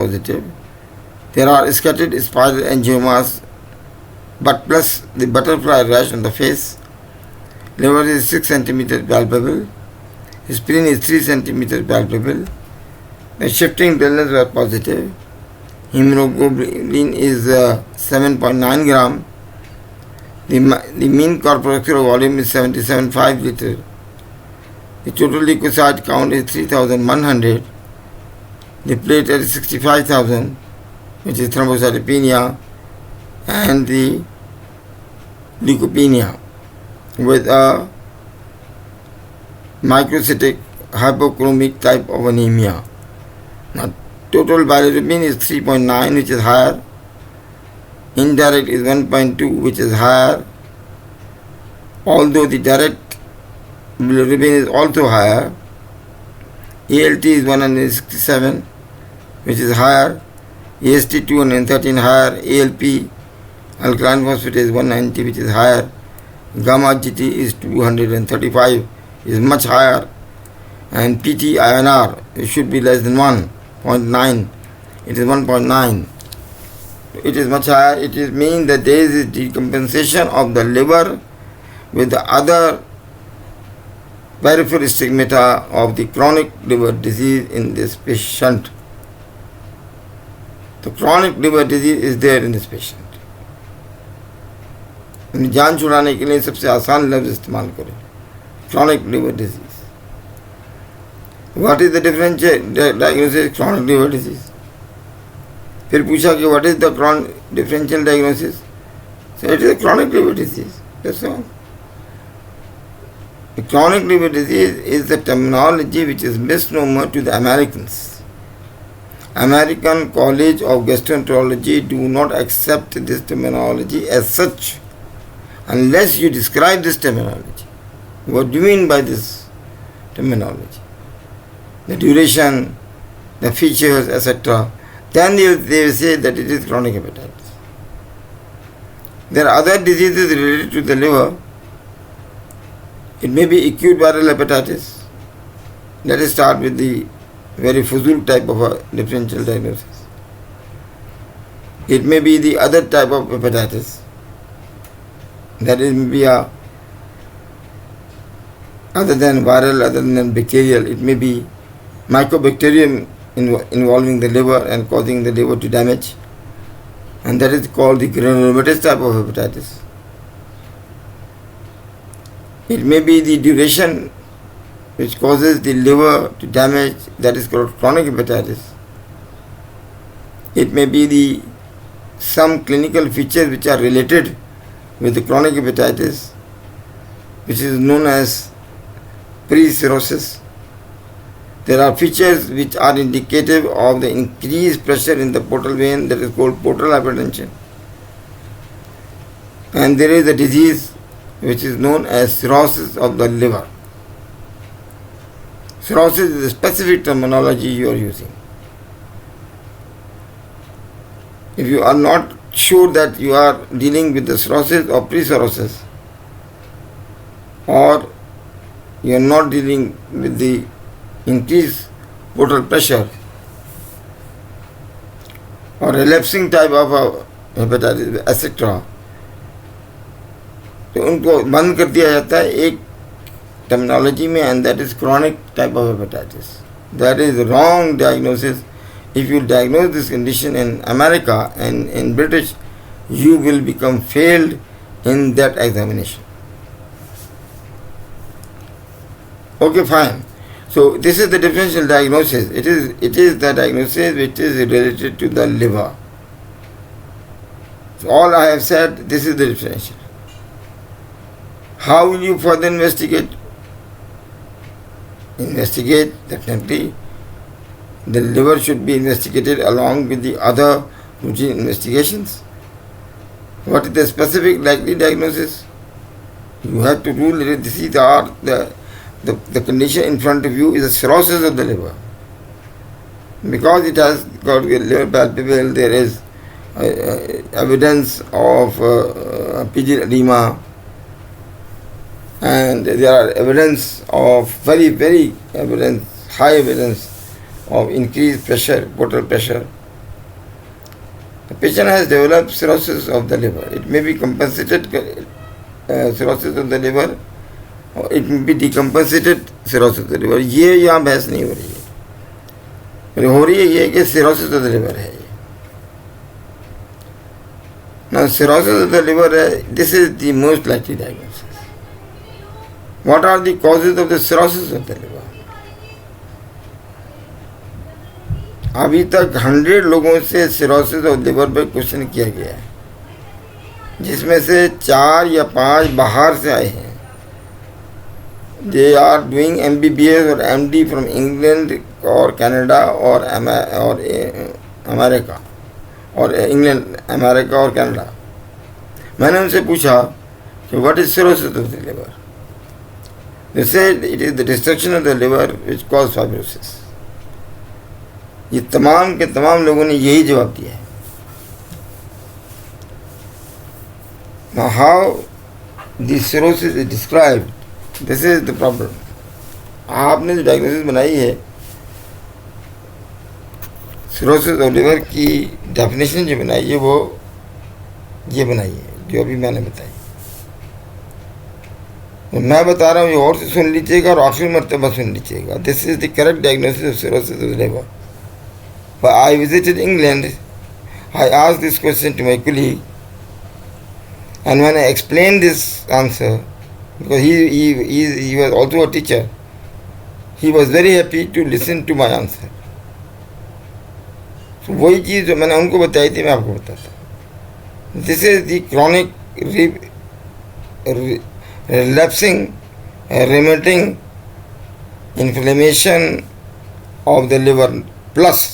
positive. There are scattered spiral angiomas, but plus the butterfly rash on the face. Liver is 6 cm palpable. Spleen is 3 cm palpable. The shifting dullness were positive. Hemoglobin is 7.9 gram. The mean corpuscular volume is 77.5 liter. The total leukocyte count is 3,100. The platelet is 65,000, which is thrombocytopenia, and the leukopenia with a microcytic hypochromic type of anemia. Now, total bilirubin is 3.9, which is higher. Indirect is 1.2, which is higher. Although the direct bilirubin is also higher. ALT is 167, which is higher. AST 213 higher. ALP, alkaline phosphate, is 190, which is higher. Gamma GT is 235, is much higher. And PT INR, it should be less than 1.9. It is 1.9. It is much higher. It means that there is a decompensation of the liver with the other peripheral stigmata of the chronic liver disease in this patient. The chronic liver disease is there in this patient. जान छुड़ाने के लिए सबसे आसान लफ्ज इस्तेमाल करें, chronic liver disease. What is the differential diagnosis? Chronic liver disease. फिर पूछा कि what is the chronic differential diagnosis? So it is a chronic liver disease. That's all. The chronic liver disease is the terminology which is misnomer to the Americans. American College of Gastroenterology do not accept this terminology as such unless you describe this terminology. What do you mean by this terminology? The duration, the features, etc. Then they will say that it is chronic hepatitis. There are other diseases related to the liver. It may be acute viral hepatitis. Let us start with the very fuzul type of a differential diagnosis. It may be the other type of hepatitis. That is maybe a other than viral, other than bacterial. It may be mycobacterium involving the liver and causing the liver to damage. And that is called the granulomatous type of hepatitis. It may be the duration which causes the liver to damage, that is called chronic hepatitis. It may be some clinical features which are related with the chronic hepatitis, which is known as pre-cirrhosis. There are features which are indicative of the increased pressure in the portal vein, that is called portal hypertension. And there is a disease which is known as cirrhosis of the liver. Cirrhosis is a specific terminology you are using. If you are not sure that you are dealing with the cirrhosis or pre-cirrhosis, or you are not dealing with the increased portal pressure or relapsing type of a hepatitis, etc., तो उनको बंद कर दिया जाता है एक terminology में, and that is chronic type of hepatitis. That is wrong diagnosis. If you diagnose this condition in America and in British, you will become failed in that examination. Okay, fine. So this is the differential diagnosis. It is the diagnosis which is related to the liver. So all I have said, this is the differential. How will you further investigate? Investigate, definitely. The liver should be investigated along with the other routine investigations. What is the specific likely diagnosis? You have to rule that this is the condition in front of you is a cirrhosis of the liver. Because it has got liver palpable, there is evidence of pigil edema, and there are evidence of high evidence of increased pressure, portal pressure. The patient has developed cirrhosis of the liver. It may be compensated cirrhosis of the liver और it में भी decompensated cirrhosis of the liver. ये यहाँ बहस नहीं हो रही है, हो रही है ये कि सिरोसिस ऑफ द लिवर है ये ना. सिरोसिस ऑफ द लिवर है, this is the most likely diagnosis. What are the causes of the cirrhosis of the liver? अभी तक 100 लोगों से सिरोसिस ऑफ लिवर पर क्वेश्चन किया गया है, जिसमें से 4 या 5 बाहर से आए हैं. They are doing MBBS or MD from England or Canada or America or England, America or Canada. मैंने उनसे पूछा कि what is cirrhosis of the liver? They said it is the destruction of the liver which cause fibrosis. ये तमाम के तमाम लोगों ने यही जवाब दिया है. Now how the cirrhosis is described, this is the problem. आपने जो डायग्नोसिस बनाई है सिरोसिस ऑफ लिवर की, डेफिनेशन जो बनाई है वो ये बनाई है जो अभी मैंने बताई. तो मैं बता रहा हूँ, ये और से सुन लीजिएगा और आखिरी मरतबा सुन लीजिएगा. This is the correct diagnosis of cirrhosis of liver. But I visited England. I asked this question to my colleague, and when I explained this answer, because he was also a teacher, he was very happy to listen to my answer. So वही चीज़ जो मैंने उनको बताई थी मैं आपको बताता हूँ. This is the chronic relapsing remitting inflammation of the liver, plus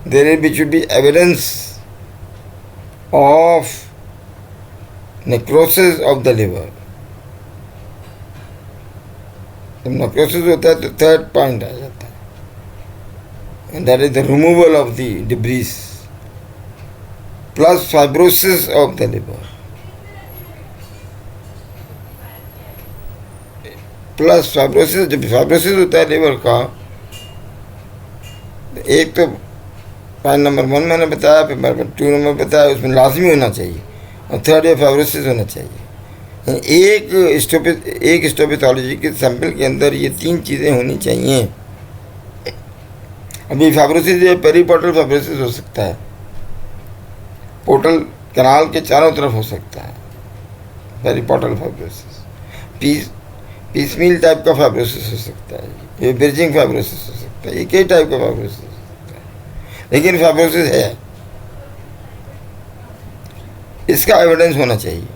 there should be evidence of necrosis of the liver. जब necrosis होता है तो थर्ड पॉइंट आ जाता है, and that is the removal of the debris plus fibrosis of the liver plus fibrosis. जब fibrosis होता है liver का, एक तो पॉइंट नंबर 1 मैंने बताया, फिर नंबर 2 नंबर बताया, उसमें लाजमी होना चाहिए, और थर्ड ये फाइब्रोसिस होना चाहिए. एक हिस्टोपैथोलॉजी के सैंपल के अंदर ये 3 चीज़ें होनी चाहिए. अभी फाइब्रोसिस ये पेरीपोर्टल फाइब्रोसिस हो सकता है, पोर्टल कैनाल के चारों तरफ हो सकता है पेरीपोर्टल फाइब्रोसिस. पीसमील टाइप का फाइब्रोसिस हो सकता है, ये ब्रिजिंग फाइब्रोसिस हो सकता है, एक ही टाइप का फाइब्रोसिस हो सकता है, लेकिन फाइब्रोसिस है. इसका एविडेंस होना चाहिए.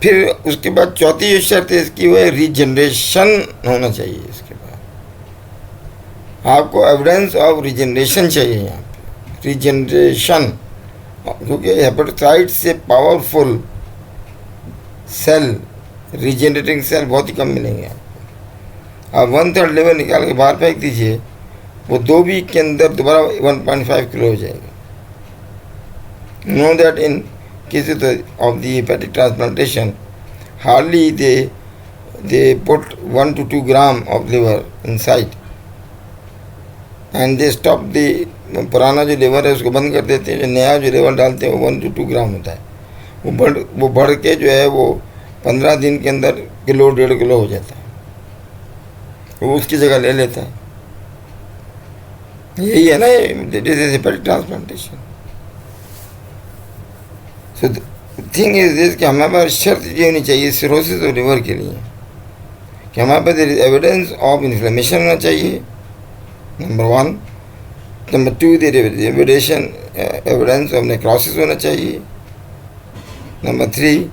फिर उसके बाद चौथी जो शर्त है इसकी, वो है रीजनरेशन होना चाहिए. इसके बाद आपको एविडेंस ऑफ रीजनरेशन चाहिए यहाँ पे, रीजनरेशन, क्योंकि हेपेटाइटिस से पावरफुल सेल, रीजनरेटिंग सेल बहुत ही कम मिलेंगे आपको. आप 1/3 लिवर निकाल के बाहर फेंक दीजिए, वो 2 वीक के अंदर दोबारा 1.5 किलो हो जाएगा. Know that in cases of the hepatic transplantation, hardly they put 1 to 2 gram of liver inside, and they stop the पुराना जो लिवर है उसको बंद कर देते हैं. जो नया जो लिवर डालते हैं वो 1 to 2 ग्राम होता है. वो बढ़ के जो है वो 15 दिन के अंदर किलो 1.5 किलो हो जाता है, वो उसकी जगह ले लेता है. यही है ना, this is hepatic transplantation. So thing is this कि हमारे पास शर्त ये होनी चाहिए सिरोसिस और लिवर के लिए कि हमारे पास एविडेंस ऑफ इन्फ्लेमेशन होना चाहिए, number 1. Number 2, evidence of necrosis होना चाहिए. नंबर 3,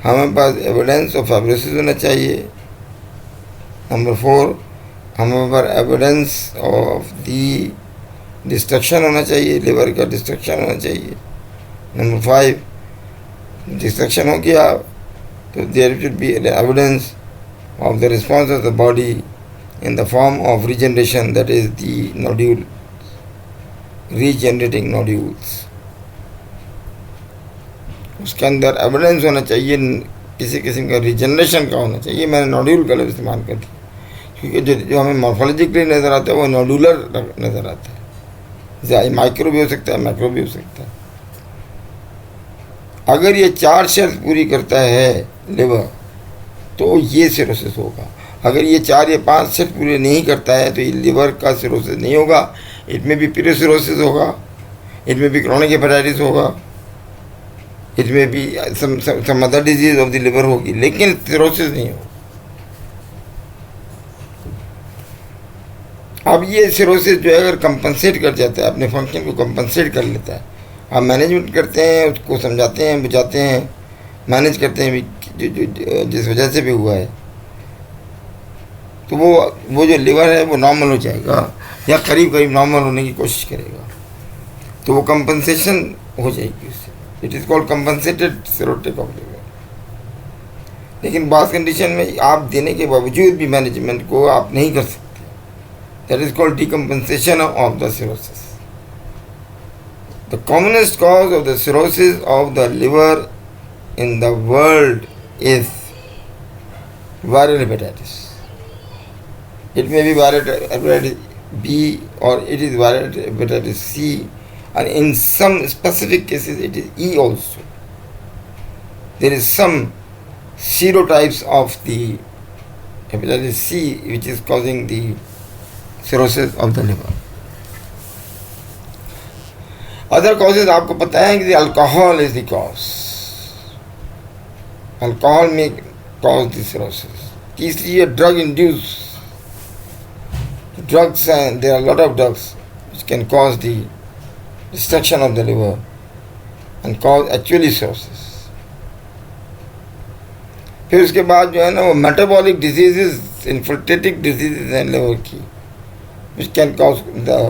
हमारे पास एविडेंस ऑफ फाइब्रोसिस होना चाहिए. नंबर 4, हमारे पास एविडेंस ऑफ दी डिस्ट्रक्शन होना चाहिए, लिवर का डिस्ट्रक्शन होना चाहिए. नंबर 5, डिस्ट्रक्शन हो गया तो there should be evidence of the response of the body in the form of regeneration, that is the nodule, regenerating nodules. उसके अंदर एविडेंस होना चाहिए किसी किस्म का रीजनरेशन का होना चाहिए. मैंने नोड्यूल का लफ्ज़ इस्तेमाल कर दिया क्योंकि जो हमें मॉर्फोलॉजिकली नज़र आता है वो नोडुलर नज़र आता है. माइक्रो भी हो सकता है, मैक्रो भी हो सकता है। अगर ये 4 शर्त पूरी करता है लिवर तो ये सिरोसिस होगा। अगर ये 4 या 5 शर्त पूरी नहीं करता है तो ये लिवर का सिरोसिस नहीं होगा। इसमें भी पिरोसिरोसिस होगा, इसमें भी क्रोनिक हेपेटाइटिस होगा, इसमें भी some other disease of the liver होगी, लेकिन सिरोसिस नहीं होगा। अब ये सिरोसिस जो है अगर कंपनसेट कर जाता है, अपने फंक्शन को कंपनसेट कर लेता है, आप मैनेजमेंट करते हैं, उसको समझाते हैं, बुझाते हैं, मैनेज करते हैं जो जिस वजह से भी हुआ है, तो वो जो लिवर है वो नॉर्मल हो जाएगा या करीब करीब नॉर्मल होने की कोशिश करेगा, तो वो कंपनसेशन हो जाएगी उससे। It is called compensated cirrhotic of liver. लेकिन बास कंडीशन में आप देने के बावजूद भी मैनेजमेंट को आप नहीं कर सकते। That is called decompensation of the cirrhosis. The commonest cause of the cirrhosis of the liver in the world is viral hepatitis. It may be viral hepatitis B or it is viral hepatitis C, and in some specific cases it is E also. There is some serotypes of the hepatitis C which is causing the cirrhosis of the liver. Other causes आपको पता है कि alcohol is the cause. Alcohol may cause the cirrhosis. तीसरी है drug induced drugs, and there are a lot of drugs which can cause the destruction of the liver and cause actually cirrhosis. फिर उसके बाद जो है ना वो metabolic diseases, infiltrating diseases हैं liver की, which can cause the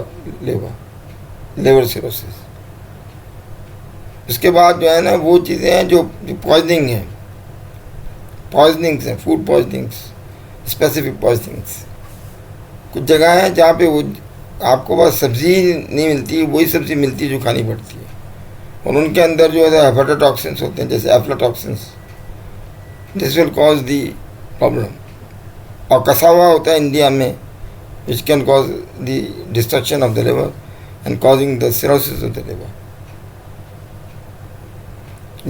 liver cirrhosis. उसके बाद जो है ना वो चीज़ें हैं जो पॉइजनिंग हैं, पॉइजनिंग्स हैं, फूड पॉइजनिंग्स, स्पेसिफिक पॉइजनिंग्स। कुछ जगह हैं जहाँ पे वो आपको बस सब्ज़ी नहीं मिलती, वही सब्ज़ी मिलती है जो खानी पड़ती है, और उनके अंदर जो है हेपेटोटॉक्सिन्स होते हैं, जैसे aflatoxins. This will cause the problem. और कसा हुआ होता है इंडिया में, which can cause the destruction of the liver and causing the cirrhosis of the liver.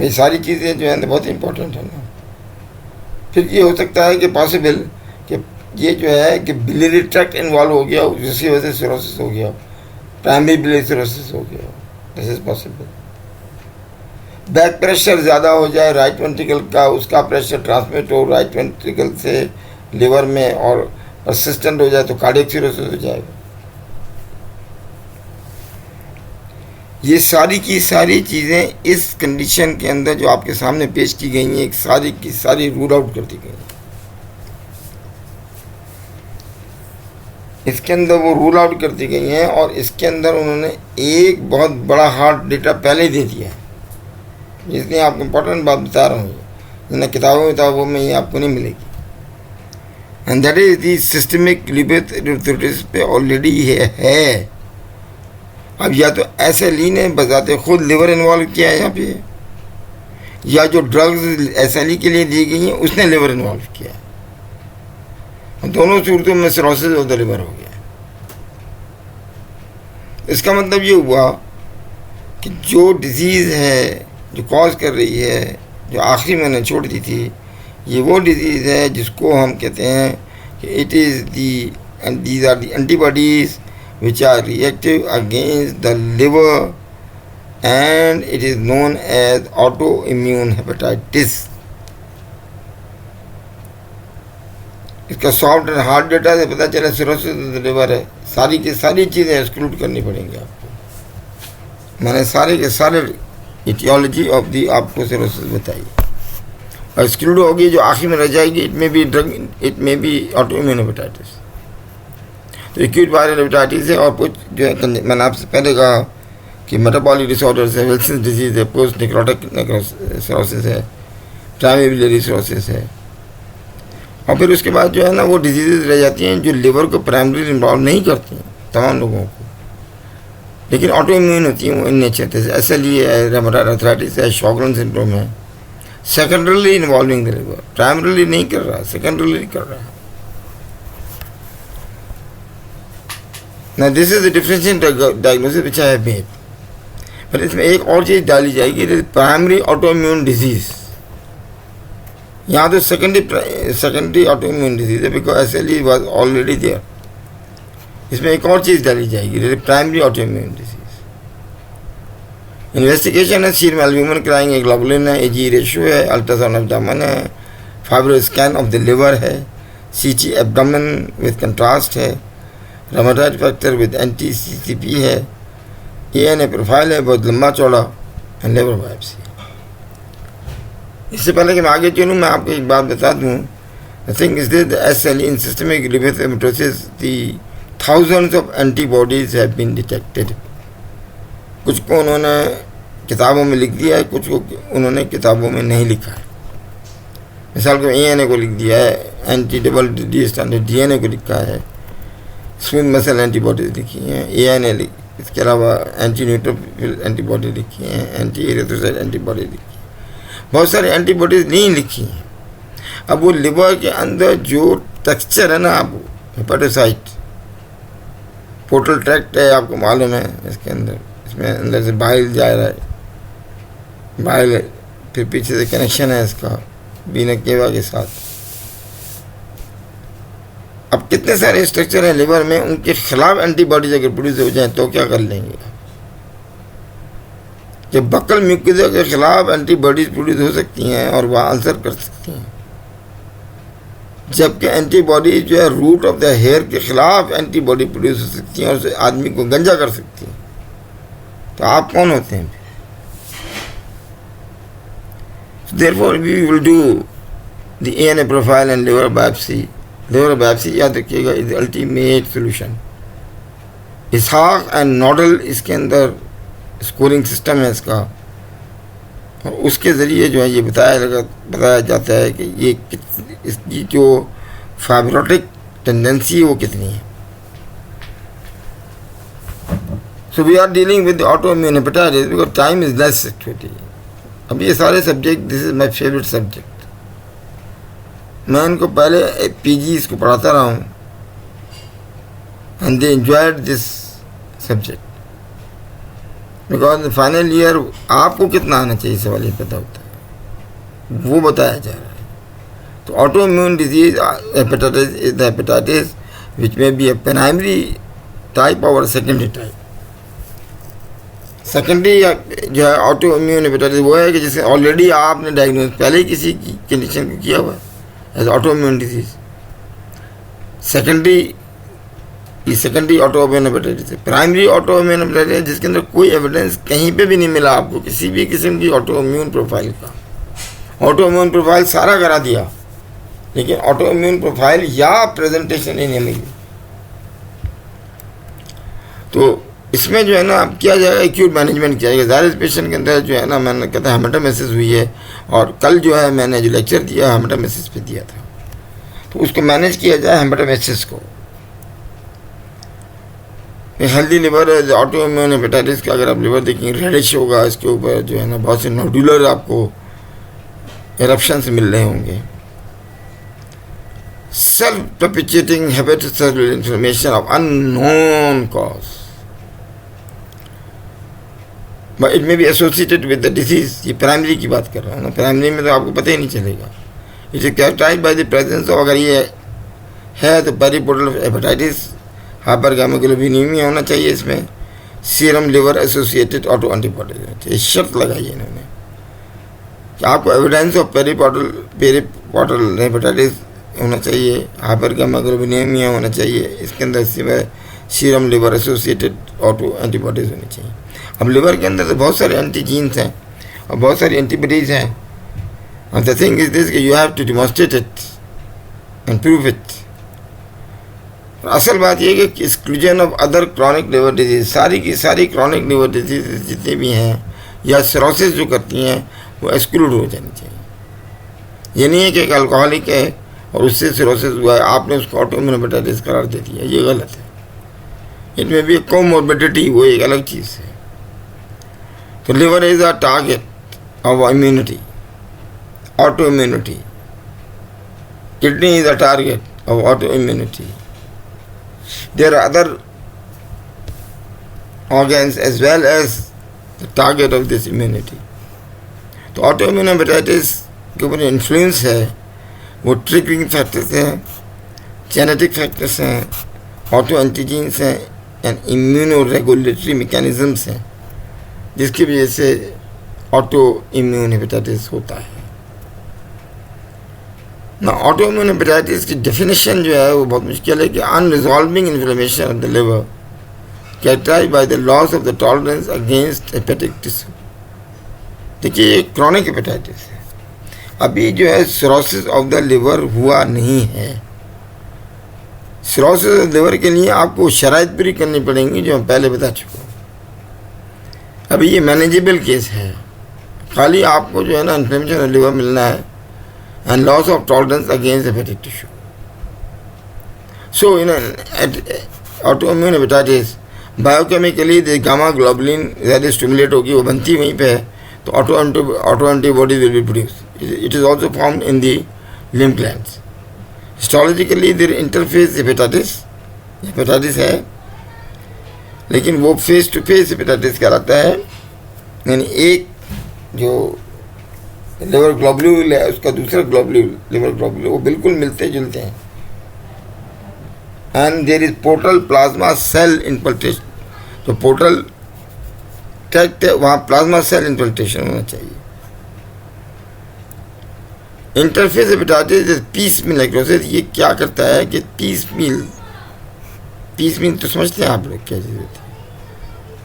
ये सारी चीज़ें जो हैं बहुत इंपॉर्टेंट है ना। फिर ये हो सकता है कि पॉसिबल कि ये जो है कि बिलियरी ट्रैक्ट इन्वॉल्व हो गया, जिसकी वजह से सिरोसिस हो गया, प्राइमरी बिलियरी सिरोसिस हो गया, this is possible. Back pressure ज़्यादा हो जाए राइट वेंट्रिकल का, उसका प्रेशर ट्रांसमिट हो राइट वेंट्रिकल से लिवर में और परसिस्टेंट हो जाए तो कार्डियक सिरोसिस हो जाएगा। ये सारी की सारी चीज़ें इस कंडीशन के अंदर जो आपके सामने पेश की गई हैं, एक सारी की सारी रूल आउट कर दी गई हैं। इसके अंदर वो रूल आउट कर दी गई हैं, और इसके अंदर उन्होंने एक बहुत बड़ा हार्ड डेटा पहले ही दे दिया है, जिसलिए आपको इम्पोर्टेंट बात बता रहा हूँ, जिन्हें किताबों में ये आपको नहीं मिलेगी। And that is the systemic liver पे ऑलरेडी है। अब या तो SLE ने बजाते खुद लिवर इन्वॉल्व किया है यहाँ पे, या जो ड्रग्स SLE के लिए दी गई हैं उसने लिवर इन्वॉल्व किया है। दोनों सूरतों में सिरोसिस ऑफ द लिवर हो गया। इसका मतलब ये हुआ कि जो डिजीज़ है जो कॉज कर रही है, जो आखिरी मैंने छोड़ दी थी, ये वो डिजीज़ है जिसको हम कहते हैं कि it is the and these are the antibodies which are reactive against the liver, and it is known as autoimmune hepatitis. इसका सॉफ्ट एंड हार्ड डेटा से पता चला सिरोसिस ऑफ द लिवर है। सारी की सारी चीज़ें एक्सक्लूड करनी पड़ेंगी आपको। मैंने सारे के सारे इटियोलॉजी ऑफ दी आपको सिरोसिस बताई, और एक्सक्लूड होगी जो आखिर में रह जाएगी, it may B drug, it may B autoimmune hepatitis. तो एक्यूट वायरल हेपेटाइटिस है, और कुछ जो है मैंने आपसे पहले कहा कि मेटाबॉलिक डिसऑर्डर्स है, विल्सन डिजीज़ है, पोस्ट निक्रोटिक सिरोसिस है, प्राइमरी बिलियरी सिरोसिस है, और फिर उसके बाद जो है ना वो डिजीज़ रह जाती हैं जो लिवर को प्राइमरी इन्वॉल्व नहीं करती हैं तमाम लोगों को, लेकिन ऑटो इम्यून होती हैं वो इन नेचर। जैसे SLE है, रेमेटॉइड आर्थराइटिस है, शॉगरेन सिंड्रोम है, सेकेंडरली इन्वॉल्विंग द लिवर, प्राइमरीली नहीं कर रहा, सेकेंडरली कर रहा है। Now this is the differential diagnosis which I have made. पर इसमें एक और चीज़ डाली जाएगी, it is primary autoimmune disease. यहाँ तो सेकेंडरी ऑटोइम्यून डिजीज है because SLE was already there. इसमें एक और चीज़ डाली जाएगी, it is primary autoimmune disease. Investigation है, सीरम एल्ब्यूमिन कराएंगे, ग्लोबुलिन है, AGE रेशियो है, अल्ट्रासाउंड एब्डोमेन है, fibro scan of the liver है, CT एब्डोमेन विद कंट्रास्ट है, रोमेटॉइड फैक्टर विद anti-CCP है, ANA प्रोफाइल है बहुत लंबा चौड़ा, एंड लिवर बायोप्सी. इससे पहले कि मैं आगे चलूँ मैं आपको एक बात बता दूँ. I think is this SLE in systemic lymphodematosis the thousands of antibodies have been detected. कुछ को उन्होंने किताबों में लिख दिया है, कुछ को उन्होंने किताबों में नहीं लिखा है. मिसाल को ANA को लिख दिया है, anti double D standard DNA को लिखा है, स्मूथ मसल एंटीबॉडीज लिखी हैं, ANA इसके अलावा एंटी न्यूट्रोफिल एंटीबॉडी लिखी हैं, एंटी एरिथ्रोसाइट एंटीबॉडी लिखी है, बहुत सारी एंटीबॉडीज नहीं लिखी हैं. अब वो लिवर के अंदर जो टेक्सचर है ना, आप हेपेटोसाइट पोर्टल ट्रैक्ट है, आपको मालूम है, इसके अंदर इसमें अंदर से बाइल जा रहा है, बाइल फिर पीछे से कनेक्शन है इसका बीना केवा के साथ. अब कितने सारे स्ट्रक्चर हैं लिवर में, उनके खिलाफ एंटीबॉडीज अगर प्रोड्यूस हो जाए तो क्या कर लेंगे. जब बकल म्यूकोसा के खिलाफ एंटीबॉडीज प्रोड्यूस हो सकती हैं और वह अल्सर कर सकती हैं, जबकि एंटीबॉडी जो है रूट ऑफ द हेयर के खिलाफ एंटीबॉडी प्रोड्यूस हो सकती हैं और उसे आदमी को गंजा कर सकती हैं, तो आप कौन होते हैं. Therefore we will do the ANA profile and liver biopsy. Liver biopsy याद रखिएगा is ultimate solution. Ishak and Knodell इसके अंदर स्कोरिंग सिस्टम है इसका, और उसके ज़रिए जो है ये बताया जाता है कि ये इसकी जो फाइब्रोटिक टेंडेंसी है वो कितनी है. So we are dealing with autoimmune hepatitis because time is less actually. अब ये सारे subject, this is my favourite subject. मैं इनको पहले PG इसको पढ़ाता रहा हूँ and they enjoyed this subject because final year आपको कितना आना चाहिए सवाल ये पता होता है, वो बताया जा रहा है. तो autoimmune disease hepatitis is the hepatitis which may be a primary type और सेकेंडरी टाइप. सेकेंडरी जो है ऑटोइम्यून हेपेटाइटिस वो है कि जिसे ऑलरेडी आपने डायग्नोज पहले ही किसी की कंडीशन को किया हुआ है as autoimmune disease. Secondary autoimmune hepatitis है. प्राइमरी ऑटोइम्यून हेपेटाइटिस जिसके अंदर कोई एविडेंस कहीं पे भी नहीं मिला आपको किसी भी किस्म की ऑटोइम्यून प्रोफाइल का. ऑटोइम्यून प्रोफाइल सारा करा दिया लेकिन ऑटोइम्यून प्रोफाइल या प्रेजेंटेशन ही नहीं मिली. तो इसमें जो है ना अब किया जाएगा, एक्यूट मैनेजमेंट किया जाएगा. ज़ाहिर पेशेंट के अंदर जो है ना, मैंने कहता है हेमेटोमेसिस हुई है, और कल जो है मैंने जो लेक्चर दिया हेमेटोमेसिस पे दिया था, तो उसको मैनेज किया जाए हेमेटोमेसिस को. हेल्दी लिवर ऑटोइम्यून हेपेटाइटिस का अगर आप लिवर देखेंगे रेडिश होगा, इसके ऊपर जो है ना बहुत से नोडुलर आपको एरप्शंस मिल रहे होंगे. Self perpetuating hepatocellular inflammation of unknown cause, but it may be associated with the disease. ये प्राइमरी की बात कर रहा हूँ ना, प्राइमरी में तो आपको पता ही नहीं चलेगा. It is characterised by the presence of, अगर ये है तो पेरिपोर्टल हेपेटाइटिस, हाइपरगैमोग्लोबिनेमिया होना चाहिए इसमें, serum liver associated auto antibodies. ये शर्त लगाई है इन्होंने कि आपको एविडेंस ऑफ पेरिपोर्टल हेपेटाइटिस होना चाहिए, हाइपरगैमोग्लोबिनेमिया होना चाहिए, इसके अंदर serum liver associated auto antibodies होनी चाहिए. अब लिवर के अंदर तो बहुत सारे एंटीजीन्स हैं और बहुत सारी एंटीबॉडीज हैं. और द थिंग इज दिस कि you have to demonstrate it and prove it. असल बात यह है कि exclusion of other chronic liver disease, सारी की सारी क्रॉनिक लिवर डिजीज जितनी भी हैं या सिरोसिस जो करती हैं वो एक्सक्लूड हो जानी चाहिए. ये नहीं है कि एक अल्कोहलिक है और उससे सिरोसिस हुआ है आपने उसको ऑटोइम्यून हेपेटाइटिस करार दे दिया, ये गलत है. इट में भी कोमोर्बिडिटी, वो एक अलग चीज़ है. तो liver is a target of immunity, autoimmunity. Kidney is a target of autoimmunity. There are other organs as well as the target of this immunity. तो ऑटो इम्यून हेपेटाइटिस के ऊपर इन्फ्लुएंस है वो ट्रिगरिंग फैक्टर्स हैं, genetic factors हैं, auto एंटीजीन्स हैं and immuno regulatory mechanisms हैं, जिसकी वजह से ऑटो इम्यून हेपेटाइटिस होता है ना। ऑटो इम्यून हेपेटाइटिस की डेफिनेशन जो है वो बहुत मुश्किल है कि unresolving inflammation of the liver characterised by the loss of the tolerance against hepatic tissue. देखिए ये क्रॉनिक हेपेटाइटिस है, अभी जो है सिरोसिस ऑफ द लिवर हुआ नहीं है। सिरोसिस ऑफ लिवर के लिए आपको शराइत पूरी करनी पड़ेंगी जो हम पहले बता चुके हैं। अभी ये मैनेजेबल केस है, खाली आपको जो है ना इन्फ्लेमेशन ऑफ लिवर मिलना है and loss of tolerance against hepatic tissue. So in autoimmune hepatitis biochemically the gamma globulin ज़्यादा stimulate होगी, वो बनती वहीं पे है, तो auto antibodies will be produced. It is also formed in the lymph glands. Histologically there interface hepatitis है, लेकिन वो फेस टू फेस हेपेटाइटिस कहलाता है, यानी एक जो लिवर ग्लोबुल है उसका दूसरा लिवर ग्लोबुल वो बिल्कुल मिलते जुलते हैं। And there is portal plasma cell infiltration, तो पोर्टल ट्रैक्ट है वहाँ प्लाज्मा सेल इन्फिल्ट्रेशन होना चाहिए। Interface hepatitis piecemeal necrosis, ये क्या करता है कि पीस मील तो समझते हैं आप लोग क्या चीज़ होती है।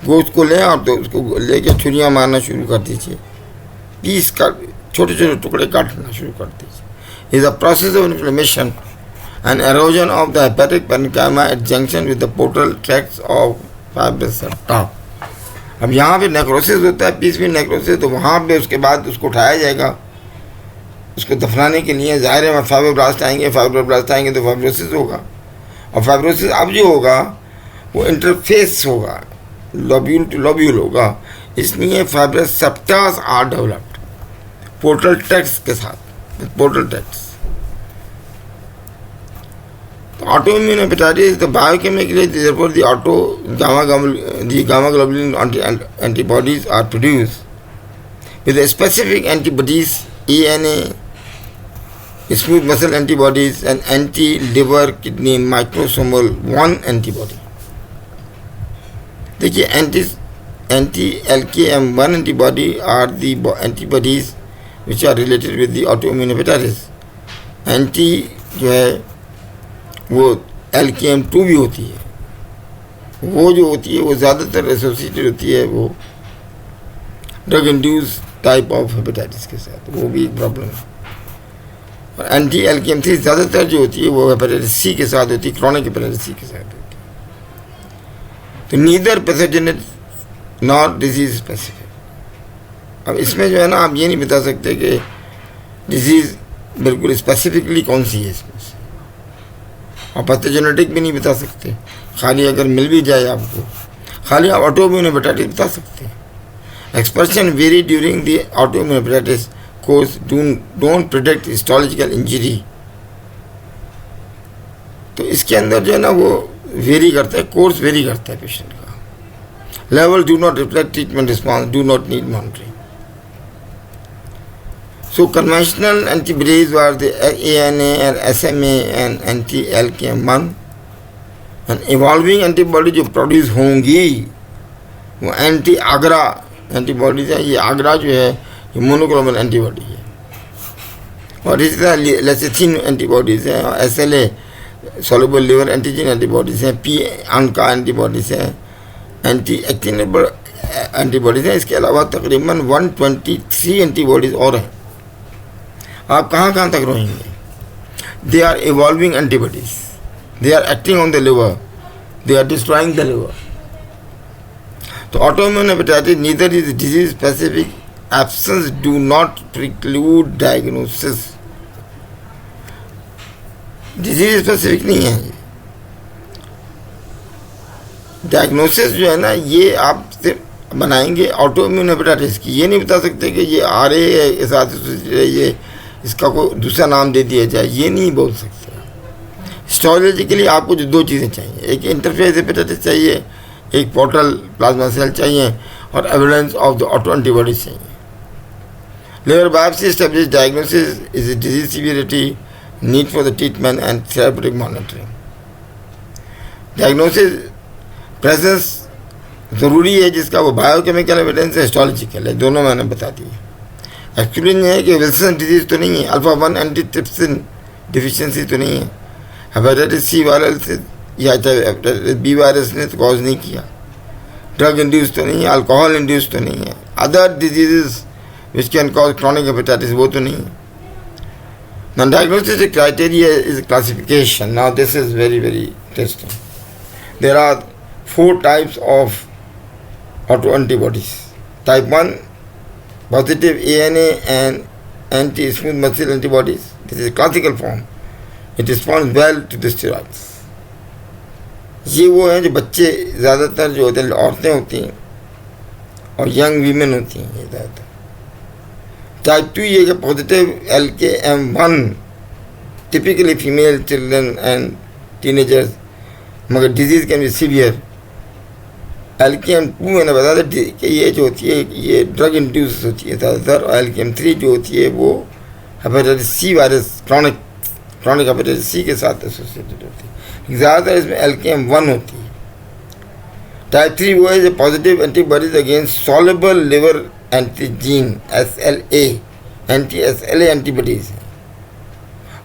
गोश्त को लें और तो उसको लेके छुरियाँ मारना शुरू कर दीजिए, पीस का छोटे छोटे टुकड़े काटना शुरू कर दीजिए। Is a process of inflammation and erosion of the hepatic parenchyma at junction with the portal tracts of fibrous septa. अब यहाँ पे नेक्रोसिस होता है, पीस में नेक्रोसिस, तो वहाँ पे उसके बाद उसको उठाया जाएगा, उसको दफनाने के लिए जाहिर है फाइब्रोब्लास्ट आएंगे तो फाइब्रोसिस होगा, और फाइब्रोसिस अब जो होगा वो इंटरफेस होगा, लोब्यूल टू लोब्यूल होगा, इसलिए fibrous septa are developed portal tracts के साथ, पोर्टल ट्रैक्ट्स। तो autoimmune hepatitis the biochemically therefore the gamma globulin antibodies are produced with a specific antibodies ANA, smooth muscle antibodies and anti-liver kidney microsomal 1 antibody. देखिए anti-LKM1 antibody are the antibodies which are related with the autoimmune hepatitis. Anti जो है वो LKM2 भी होती है, वो जो होती है वो ज़्यादातर एसोसिएटेड होती है वो drug induce type of hepatitis के साथ, वो भी एक प्रॉब्लम है। और एंटी LKM3 ज़्यादातर जो होती है वो हेपेटाइटिस सी के साथ होती है, क्रॉनिक हेपेटाइटिस सी के साथ होती है। तो neither pathogenic not disease specific. अब इसमें जो है ना आप ये नहीं बता सकते कि डिजीज़ बिल्कुल स्पेसिफिकली कौन सी है इसमें से, और पैथोजेनेटिक भी नहीं बता सकते। खाली अगर मिल भी जाए आपको, खाली आप ऑटोइम्यून हेपेटाइटिस बता सकते हैं। Expression very during the autoimmune hepatitis course, don't predict histological injury. तो इसके अंदर जो है ना वो वेरी करता है, कोर्स वेरी करता है पेशेंट का। Level do not reflect treatment response, do not need monitoring. So conventional antibodies were the ANA and SMA and anti-LKM1, and evolving antibody जो प्रोड्यूस होंगी वो एंटी आगरा एंटीबॉडीज है। ये आगरा जो है ये मोनोक्लोनल एंटीबॉडी है, और इसी तरह लेसिथिन एंटीबॉडीज़ हैं, और SLA soluble liver antigen antibodies हैं, P ANCA एंटीबॉडीज़ हैं, एंटी एक्टिनेबल एंटीबॉडीज़ हैं। इसके अलावा तकरीबन 123 एंटीबॉडीज़ और हैं। आप कहाँ कहाँ तक रोएंगे? They are evolving antibodies, they are acting on the liver, they are destroying the liver. तो autoimmune hepatitis neither is disease specific, absence do not preclude diagnosis. Disease specific नहीं है ये, डायग्नोसिस जो है ना ये आप सिर्फ बनाएंगे ऑटोइम्यून हेपेटाइटिस की, ये नहीं बता सकते कि ये RA है, इस साथ ये इसका कोई दूसरा नाम दे दिया जाए, ये नहीं बोल सकते। हिस्टोलॉजिकली आपको जो दो चीज़ें चाहिए, एक इंटरफेस हेपेटाइटिस चाहिए, एक पोर्टल प्लाज्मा सेल चाहिए और evidence of the autoantibodies चाहिए. Liver biopsy establish diagnosis is disease severity, need for the treatment and therapeutic monitoring. Diagnosis presence ज़रूरी है जिसका वो बायोकेमिकल एविडेंस है, हिस्टोलॉजिकल है, दोनों मैंने बता दिए. एक्चुअली ये है कि विल्सन डिजीज़ तो नहीं है, अल्फा 1 एंटीट्रिप्सिन डिफिशिएंसी तो नहीं है, हेपेटाइटिस सी वायरल से या हेपेटाइटिस बी वायरस ने तो कॉज नहीं किया, ड्रग इंड्यूस तो नहीं है, अल्कोहल इंड्यूस तो नहीं है, other diseases which can cause chronic hepatitis वो तो नहीं है. Now diagnostic criteria is classification. Now this is very interesting. There are 4 types of autoantibodies. Type 1, positive ANA and anti-smooth muscle antibodies. This is classical form. It responds well to the steroids. ये वो हैं जो बच्चे ज़्यादातर जो होते हैं, औरतें होती हैं और यंग वीमेन होती हैं ये ज़्यादातर. टाइप 2 ये कि positive LKM1 typically female children and teenagers, मगर disease can be severe. LKM2 मैंने बताया था कि ये जो होती है ये ड्रग इंड्यूस होती है ज़्यादातर, और LKM3 जो होती है वो hepatitis C virus chronic hepatitis C के साथ एसोसिएटेड होती है. ज़्यादातर इसमें LKM1 होती है. टाइप 3 वो है जो positive antibodies against soluble liver antigen SLA, एंटी-SLA एंटीबॉडीज हैं.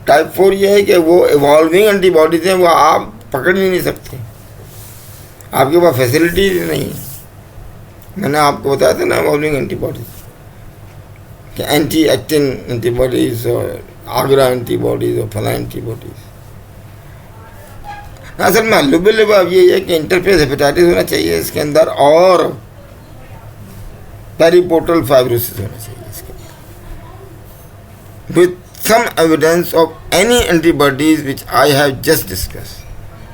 टाइप 4 ये है कि वो इवॉल्विंग एंटीबॉडीज हैं, वो आप पकड़ ही नहीं सकते, आपके पास फैसिलिटीज नहीं है. मैंने आपको बताया था ना इवॉल्विंग एंटीबॉडीज, कि एंटी एक्टिन एंटीबॉडीज और आगरा एंटीबॉडीज और फला एंटीबॉडीज. असल में लुबेलिब ये है कि इंटरफेस हेपेटाइटिस होना चाहिए इसके अंदर, और पेरिपोर्टल फाइब्रोसिस होना चाहिए इसके अंदर, with some evidence of any antibodies which I have just discuss.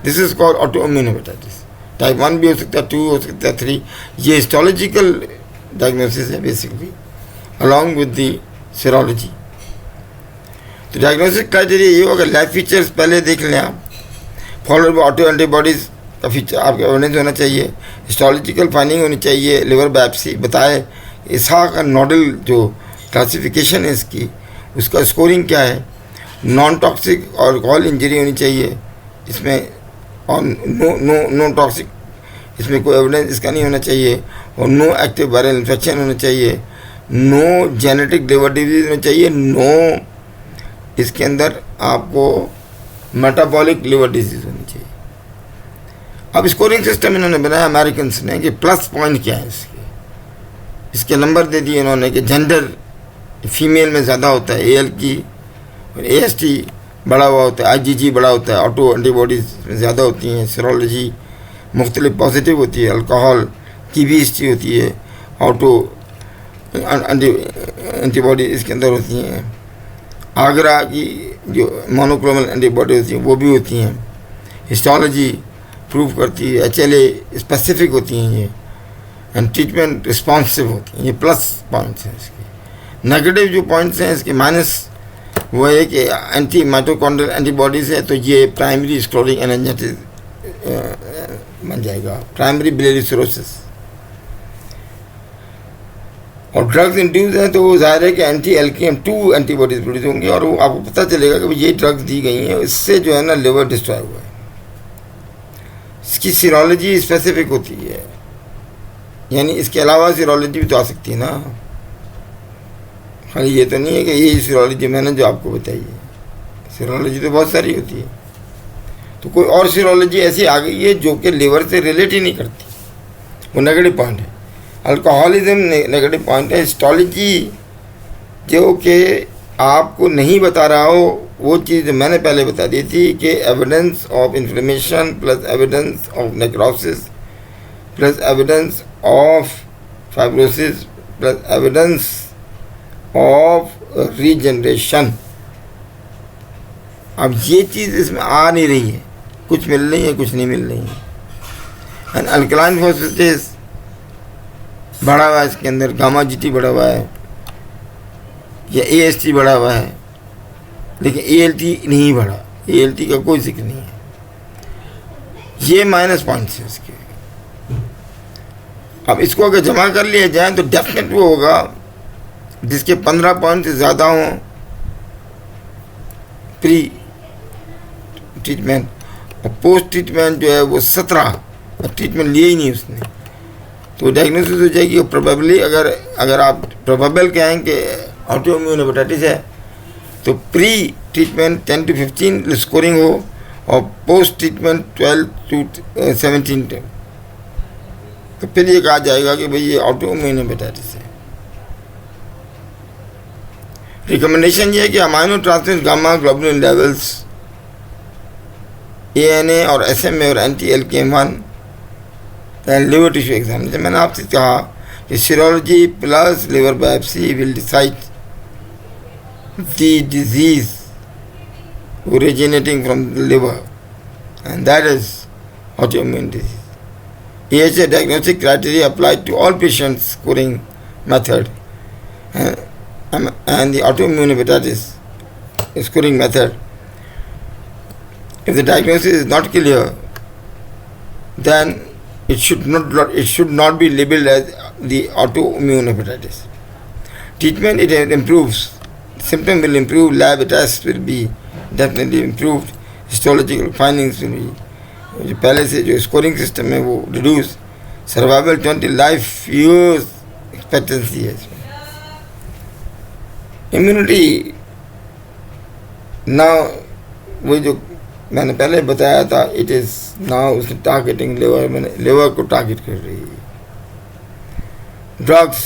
This is called autoimmune hepatitis. Type 1 भी हो सकता है, 2 हो सकता है, 3. ये हिस्टोलॉजिकल डायग्नोसिस है basically, along with the serology. तो डायग्नोसिस क्राइटेरिया ये होगा, लाइफ फीचर्स पहले देख लें आप, फॉलोड बाय ऑटो एंटीबॉडीज का फीचर आपका एविडेंस होना चाहिए, हिस्टोलॉजिकल फाइंडिंग होनी चाहिए, लिवर बायोप्सी बताए, इसका का नोडल जो क्लासिफिकेशन है इसकी, उसका स्कोरिंग क्या है, नॉन टॉक्सिक और अल्कोहल इंजरी होनी चाहिए इसमें, और नो टॉक्सिक इसमें कोई एविडेंस इसका नहीं होना चाहिए, और नो एक्टिव वायरल इन्फेक्शन होना चाहिए, नो जेनेटिक लिवर डिजीज होना चाहिए, नो इसके अंदर आपको मेटाबॉलिक लिवर डिजीज होनी चाहिए. अब स्कोरिंग सिस्टम इन्होंने बनाया अमेरिकन ने कि प्लस पॉइंट क्या है इसके नंबर दे दिए इन्होंने कि जेंडर फीमेल में ज़्यादा होता है AL की, और AST बड़ा हुआ होता है, IgG बड़ा होता है, ऑटो एंटीबॉडीज में ज़्यादा होती हैं, सीरोलॉजी मुख्तलिफ पॉजिटिव होती है, अल्कोहल की भी हिस्ट्री होती है, ऑटो एंटीबॉडी इसके अंदर होती हैं, आगरा की जो मोनोक्लोनल एंटीबॉडी होती हैं वो भी होती हैं, हिस्टोलॉजी प्रूव करती है, HLA स्पेसिफिक होती हैं ये, एंड ट्रीटमेंट रिस्पॉन्सिव होती हैं. ये प्लस पॉइंट्स हैं इसके. नेगेटिव जो पॉइंट्स हैं इसके माइनस वो है कि एंटी माइटोकॉन्ड्रियल एंटीबॉडीज है, तो ये प्राइमरी स्क्लेरोटिक एनांजाइटिस बन जाएगा, प्राइमरी बिलियरी सिरोसिस. और ड्रग्स इंड्यूस हैं तो वो ज़ाहिर है कि एंटी LKM2 एंटीबॉडीज प्रोड्यूस होंगी, और वो आपको पता चलेगा कि ये ड्रग्स दी गई हैं, इससे जो है ना लिवर डिस्ट्रॉय हुआ है. इसकी सीरोलॉजी स्पेसिफिक होती है, यानी इसके अलावा सीरोलॉजी भी तो आ सकती है ना, खाली ये तो नहीं है कि यही सीरोलॉजी मैंने जो आपको बताई है. सीरोलॉजी तो बहुत सारी होती है, तो कोई और सीरोलॉजी ऐसी आ गई है जो कि लिवर से रिलेट ही नहीं करती, वो नेगेटिव पॉइंट है. अल्कोहलिज्म नेगेटिव पॉइंट है. हिस्टोलॉजी जो कि आपको नहीं बता रहा हो वो चीज़ मैंने पहले बता दी थी कि evidence of inflammation plus evidence of necrosis plus evidence of fibrosis plus evidence of regeneration. अब ये चीज़ इसमें आ नहीं रही है, कुछ मिल रही है कुछ नहीं मिल रही है. एंड अल्कलाइन फॉस्फेटेस बढ़ा हुआ है इसके अंदर, गामा GT बढ़ा हुआ है या AST बढ़ा हुआ है, लेकिन ALT नहीं बढ़ा, ALT का कोई जिक्र नहीं है. ये माइनस पॉइंट्स है इसके. अब इसको अगर जमा कर लिया जाए तो डेफिनेट वो होगा जिसके 15 पॉइंट से ज़्यादा हों प्री ट्रीटमेंट, और पोस्ट ट्रीटमेंट जो है वो 17, ट्रीटमेंट लिया ही नहीं उसने, तो डायग्नोसिस हो जाएगी। और प्रोबेबली अगर आप प्रोबेबल कहें कि ऑटो इम्यून हेपेटाइटिस है तो प्री ट्रीटमेंट 10 to 15 स्कोरिंग हो और पोस्ट ट्रीटमेंट 12 to 17, तो फिर ये कहा जाएगा कि भाई ये ऑटो इम्यून हेपेटाइटिस है। रिकमेंडेशन ये है कि amino transference gamma globulin levels ANA और SMA और anti-LKM1 and liver tissue exam, जैसे मैंने आपसे कहा कि serology plus liver biopsy will decide the disease originating from the liver, and that is autoimmune disease. AHA diagnostic criteria applied to all patients scoring method and the autoimmune hepatitis scoring method. If the diagnosis is not clear, then it should not be labeled as the autoimmune hepatitis. Treatment, it improves. Symptom will improve. Lab tests will be definitely improved. Histological findings will be, जो पहले से जो scoring system है वो reduce. Survival 20 life years expectancy है इसमें. Immunity ना वो जो मैंने पहले बताया था, इट इज़ नाउ उसने टारगेटिंग लिवर, मैंने लिवर को टारगेट कर रही है. Drugs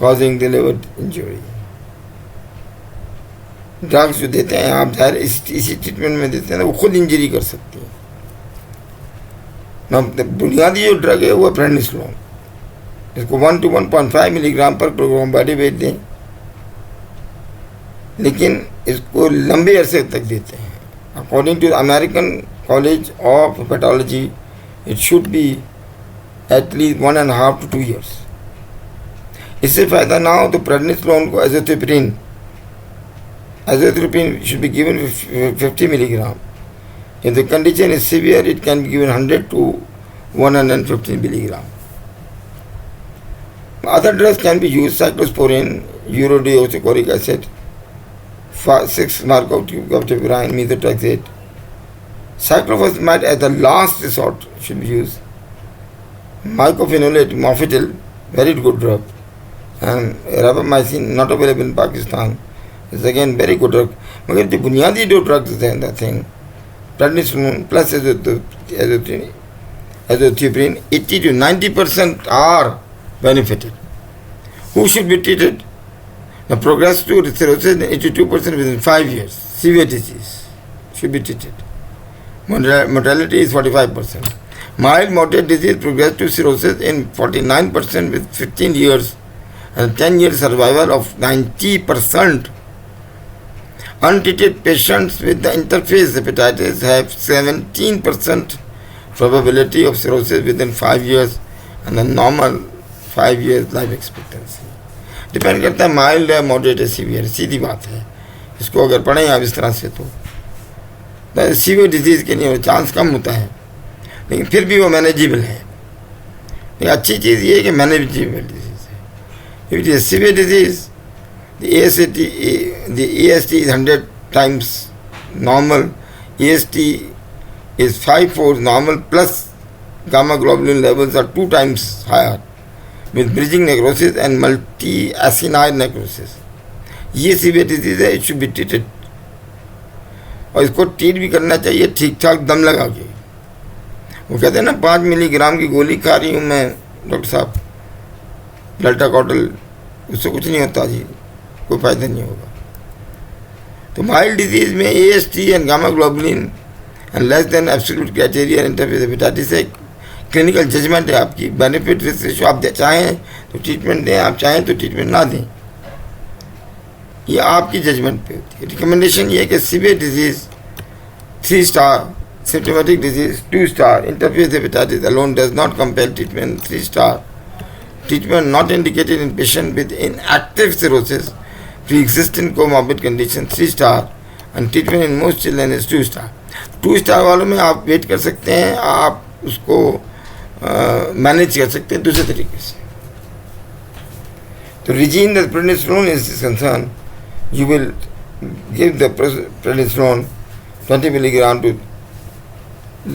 causing the liver injury, drugs जो देते हैं आप जाहिर इसी ट्रीटमेंट में देते हैं ना, वो खुद इंजरी कर सकती है ना. बुनियादी जो ड्रग है वो प्रेडनिसोलोन, इसको 1 to 1.5 मिलीग्राम पर किलोग्राम बॉडी वेट दें, लेकिन इसको लंबे अरसे तक देते हैं. According to the American College of Hepatology, it should be at least 1.5 to 2 years. इससे फ़ायदा ना हो तो प्रेडनिसोलोन को एज़ोथ्रोपिन should be given 50 milligram. If the condition is severe, it can be given 100 to 150 milligram. Other drugs can be used: cyclosporin, urodeoxycholic acid, 6-marcoxypyrin, methotrexate. Cyclophosphamide as the last resort should be used. Mycophenolate, Mofetil, very good drug. And rapamycin, not available in Pakistan, is again very good drug. मगर जो बुनियादी दो drugs हैं, the thing prednisolone plus azathioprine, 80 to 90% are benefited. Who should be treated? The progress to cirrhosis, 82% within 5 years. Severe disease should be treated. Mortality is 45%. Mild moderate disease progress to cirrhosis in 49% with 15 years and 10 years survival of 90%. Untreated patients with the interface hepatitis have 17% probability of cirrhosis within 5 years and the normal 5 years life expectancy. Depend करता है mild है, moderate है, severe, सीधी बात है. इसको अगर पढ़ें आप इस तरह से तो सीवियर डिजीज़ के लिए चांस कम होता है, लेकिन फिर भी वो मैनेजेबल है. लेकिन अच्छी चीज़ ये है कि मैनेजेबल डिजीज़ है. If it is severe disease, the AST is 100 times normal, AST is 5-fold normal, plus gamma globulin levels are 2 times higher with bridging necrosis and multi-acinar necrosis. ये सीवियर डिजीज़ है, it should be treated. और इसको treat भी करना चाहिए ठीक ठाक दम लगा के. वो कहते हैं ना 5 मिलीग्राम की गोली खा रही हूँ मैं डॉक्टर साहब, ब्लटाकॉटल, उससे कुछ नहीं होता जी, कोई फ़ायदा नहीं होगा. तो माइल्ड डिजीज़ में AST and gamma globulin and less than absolute criteria interface hepatitis है. क्लिनिकल जजमेंट है आपकी, बेनिफिट रिस्क रेशियो. आप चाहें तो ट्रीटमेंट दें, आप चाहें तो ट्रीटमेंट ना दें, ये आपकी जजमेंट पे होती है. रिकमेंडेशन ये है कि severe disease 3 star, symptomatic disease 2 star, interface hepatitis alone does not compel treatment 3 star, treatment not indicated in patient with inactive cirrhosis, pre-existing comorbid condition 3 star, and treatment in most children is 2 star. 2 star वालों में आप wait कर सकते हैं, आप उसको manage कर सकते हैं दूसरे तरीके से. तो regime that prednisolone is concerned, you will give the prednisolone 20 milligram to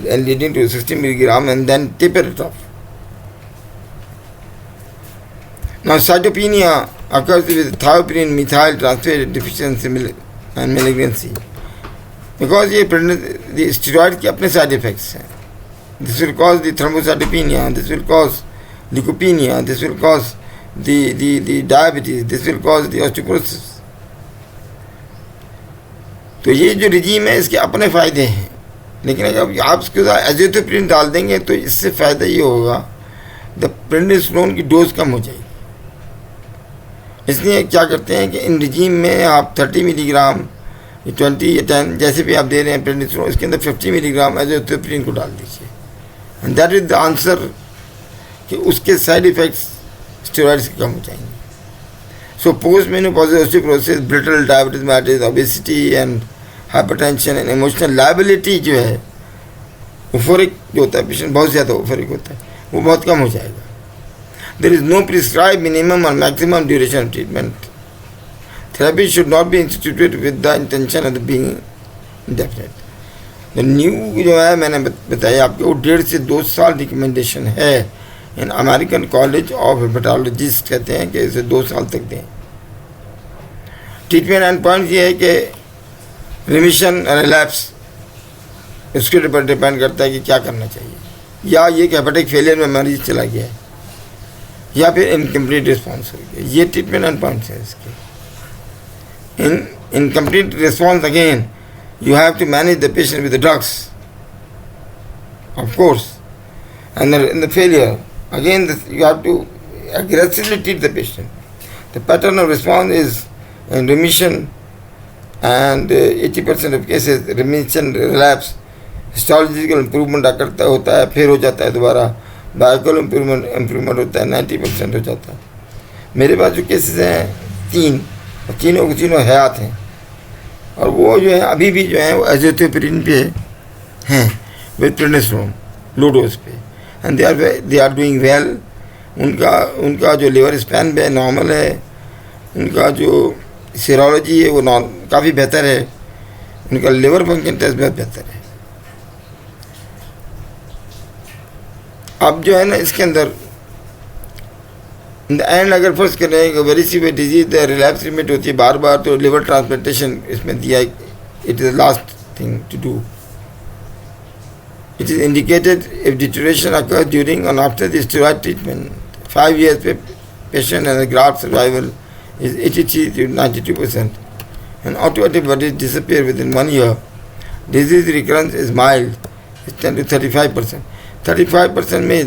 and leading to 60 milligram and then taper it off. Now cytopenia occurs with thiopurine methyl transferase deficiency and malignancy. Because ये steroid के अपने side effects हैं. This will cause the thrombocytopenia, this will cause leukopenia, this will cause the diabetes, this will cause the osteoporosis. तो ये जो regime है इसके अपने फ़ायदे हैं, लेकिन अगर आप इसके साथ एज़ोथोप्रिन डाल देंगे तो इससे फ़ायदा ये होगा द प्रेडनिसोलोन की डोज कम हो जाएगी. इसलिए क्या करते हैं कि इन रिजीम में आप 30 मिलीग्राम 20 या 10 जैसे भी आप दे रहे हैं प्रेडनिसोलोन, इसके अंदर 50 मिलीग्राम एज़ोथोप्रिन को डाल दीजिए. And that is the answer कि उसके साइड इफ़ेक्ट्स स्टेरॉइड्स के कम हो जाएंगे. So post menopausal osteoporosis, brittle diabetes mellitus, obesity and hypertension and emotional liability जो है, ओफोरिक जो होता है, पेशेंट बहुत ज़्यादा ओफोरिक होता है, वो बहुत कम हो जाएगा. There is no prescribe minimum और maximum duration of treatment. Therapy should not be instituted with the intention of being indefinite. The new जो है मैंने बताया आपको, वो 1.5 से 2 साल रिकमेंडेशन है. In American college of hepatologist कहते हैं कि इसे 2 साल तक दें. ट्रीटमेंट एंड पॉइंट ये है कि रिमिशन रिलैप्स इसके ऊपर डिपेंड करता है कि क्या करना चाहिए, या ये कि हेपेटिक फेलियर में मरीज चला गया है, या फिर इनकम्प्लीट रिस्पॉन्स हो गया. ये ट्रीटमेंट एंड पॉइंट्स हैं इसके. In incomplete response again you have to manage the patient with the drugs, of course, and in the failure again you have to aggressively treat the patient. The pattern of response is in remission, and 80% of cases remission relapse, histological improvement करता होता है, फिर हो जाता है दोबारा, biochemical improvement होता है, 90% हो जाता है. मेरे पास जो केसेस हैं 3, और तीनों के तीनों हयात हैं, और वो जो है अभी भी जो है वो एज़ोथोप्रिन पे हैं विद प्रेडनिसोलोन लो डोज पे, and they are doing well. उनका जो लिवर स्पैन पे नॉर्मल है, उनका जो सीरोलॉजी है वो काफ़ी बेहतर है, उनका लिवर फंक्शन टेस्ट बहुत बेहतर है. अब जो है ना इसके अंदर इन द एंड अगर फर्स्ट करें very severe disease the relapse limit होती है बार बार, तो लिवर ट्रांसप्लांटेशन इसमें दिया, it is last thing to do. It is indicated if deterioration occur during और after the steroid treatment. 5 years पे patient and graft survival is 83 to 92%, and autoantibodies disappear within 1 year. Disease recurrence is mild, it's 10 to 35%. 35% में